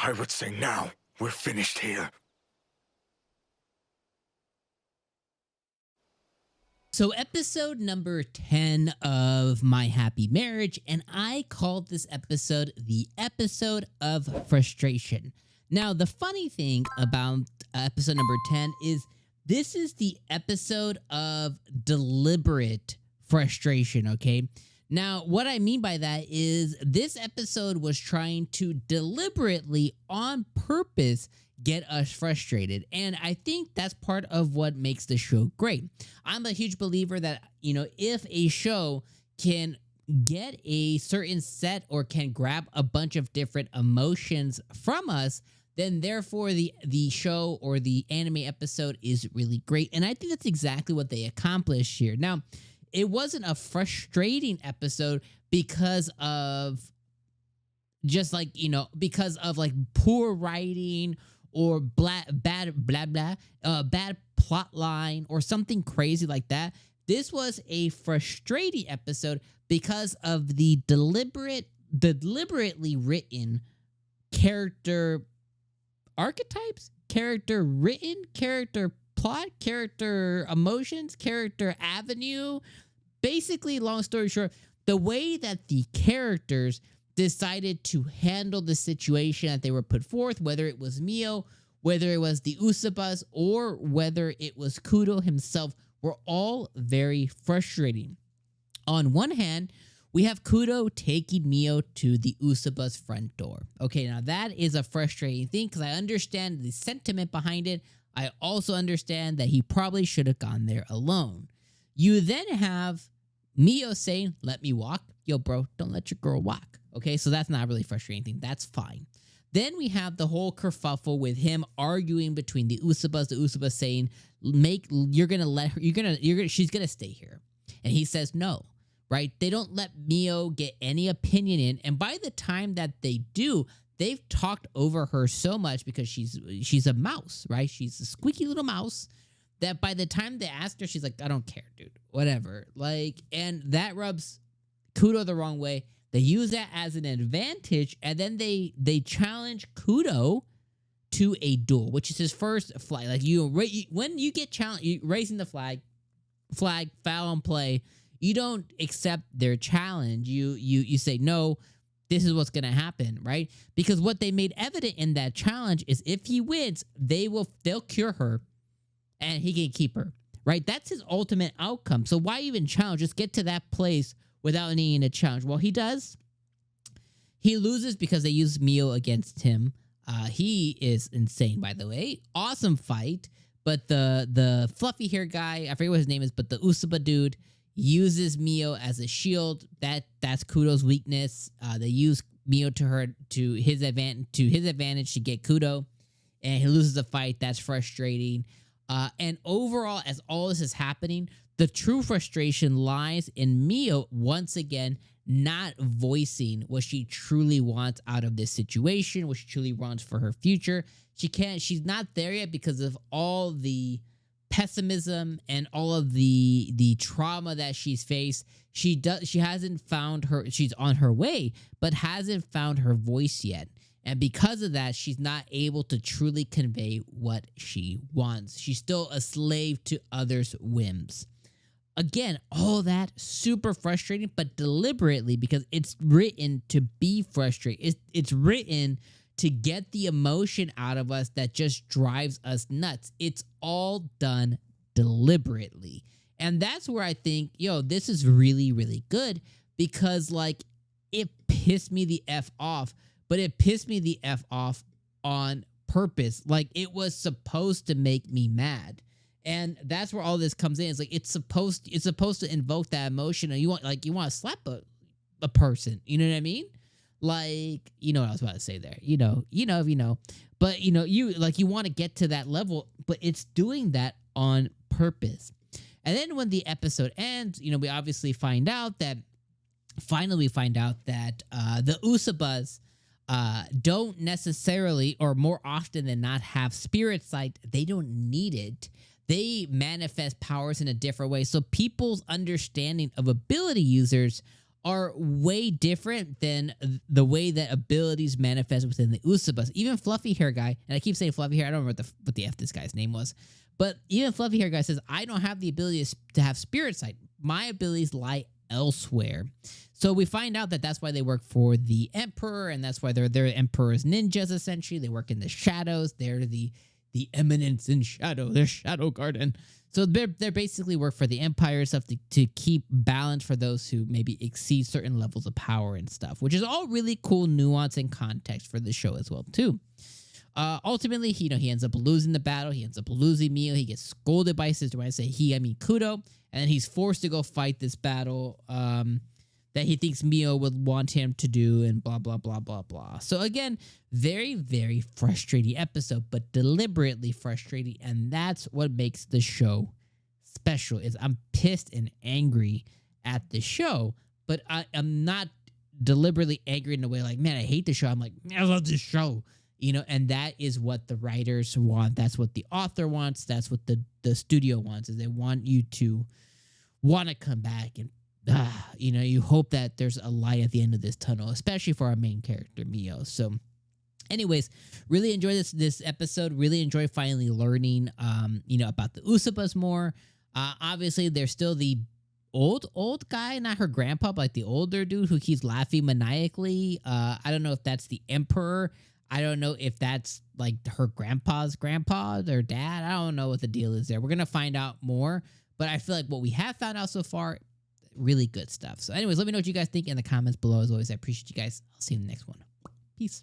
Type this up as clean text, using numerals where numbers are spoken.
I would say now we're finished here. So episode number 10 of My Happy Marriage, and I called this episode the episode of frustration. Now, the funny thing about episode number 10 is this is the episode of deliberate frustration, okay? Now, what I mean by that is this episode was trying to deliberately, on purpose, get us frustrated. And I think that's part of what makes the show great. I'm a huge believer that, if a show can get a certain set or can grab a bunch of different emotions from us, then therefore the show or the anime episode is really great. And I think that's exactly what they accomplished here. Now, it wasn't a frustrating episode because of just because of poor writing or bad plot line or something crazy like that. This was a frustrating episode because of the deliberately written character archetypes, character plot, character emotions, character avenue. Basically, long story short, the way that the characters decided to handle the situation that they were put forth, whether it was Mio, whether it was the 𝐒𝐮𝐲𝐵s, or whether it was Kudo himself, were all very frustrating. On one hand, we have Kudo taking Mio to the 𝐒𝐮𝐲𝐵s front door. Okay, now that is a frustrating thing because I understand the sentiment behind it. I also understand that he probably should have gone there alone. You then have Mio saying, "Let me walk." Yo, bro, don't let your girl walk. Okay, so that's not really a frustrating thing. That's fine. Then we have the whole kerfuffle with him arguing between the 𝐒𝐮𝐲𝐵s saying, she's gonna stay here. And he says no, right? They don't let Mio get any opinion in. And by the time that they do, they've talked over her so much because she's a mouse, right? She's a squeaky little mouse that by the time they asked her, she's like, I don't care, dude, whatever. And that rubs Kudo the wrong way. They use that as an advantage, and then they challenge Kudo to a duel, which is his first flag. When you get challenged, raising the flag, foul and play, you don't accept their challenge. You say, no, this is what's going to happen, right? Because what they made evident in that challenge is if he wins, they'll cure her, and he can keep her, right? That's his ultimate outcome. So why even challenge? Just get to that place without needing a challenge. Well, he does. He loses because they use Mio against him. He is insane, by the way. Awesome fight. But the fluffy hair guy, I forget what his name is, but the 𝐒𝐮𝐲𝐵s dude uses Mio as a shield. That's Kudo's weakness. They use Mio to his advantage to get Kudo, and he loses the fight. That's frustrating. And overall, as all this is happening, the true frustration lies in Mio once again not voicing what she truly wants out of this situation, what she truly wants for her future. She's not there yet because of all the pessimism and all of the trauma that she's faced. She hasn't found she's on her way, but hasn't found her voice yet. And because of that, she's not able to truly convey what she wants. She's still a slave to others' whims. Again, all that super frustrating, but deliberately because it's written to be frustrating. It's written to get the emotion out of us that just drives us nuts. It's all done deliberately. And that's where I think, this is really, really good because, it pissed me the F off, but it pissed me the F off on purpose. It was supposed to make me mad. And that's where all this comes in. It's supposed to invoke that emotion, and you want to slap a person. You know what I mean? You know what I was about to say there. You know. But you want to get to that level, but it's doing that on purpose. And then when the episode ends, we obviously find out that the 𝐒𝐮𝐲𝐵s don't necessarily, or more often than not, have spirit sight. They don't need it. They manifest powers in a different way. So people's understanding of ability users are way different than the way that abilities manifest within the 𝐒𝐮𝐲𝐵s. Even Fluffy Hair Guy, and I keep saying Fluffy Hair, I don't remember what the F this guy's name was, but even Fluffy Hair Guy says, I don't have the ability to have spirit sight. My abilities lie elsewhere. So we find out that that's why they work for the Emperor, and that's why they're Emperor's ninjas, essentially. They work in the shadows. They're the eminence in shadow. They're Shadow Garden. So they're basically work for the Empire stuff to keep balance for those who maybe exceed certain levels of power and stuff, which is all really cool nuance and context for the show as well, too. Ultimately, he ends up losing the battle. He ends up losing Mio. He gets scolded by his sister. When I say he, I mean Kudo. And then he's forced to go fight this battle that he thinks Mio would want him to do, and blah, blah, blah, blah, blah. So again, very, very frustrating episode, but deliberately frustrating. And that's what makes the show special, is I'm pissed and angry at the show, but I'm not deliberately angry in a way like, man, I hate the show. I'm like, man, I love this show. And that is what the writers want. That's what the author wants. That's what the studio wants, is they want you to want to come back and you hope that there's a light at the end of this tunnel, especially for our main character, Mio. So anyways, really enjoy this episode. Really enjoy finally learning, about the 𝐒𝐮𝐲𝐵s more. Obviously, there's still the old guy, not her grandpa, but like the older dude who keeps laughing maniacally. I don't know if that's the Emperor. I don't know if that's like her grandpa's grandpa or dad. I don't know what the deal is there. We're going to find out more, but I feel like what we have found out so far, really good stuff. So anyways, let me know what you guys think in the comments below. As always, I appreciate you guys. I'll see you in the next one. Peace.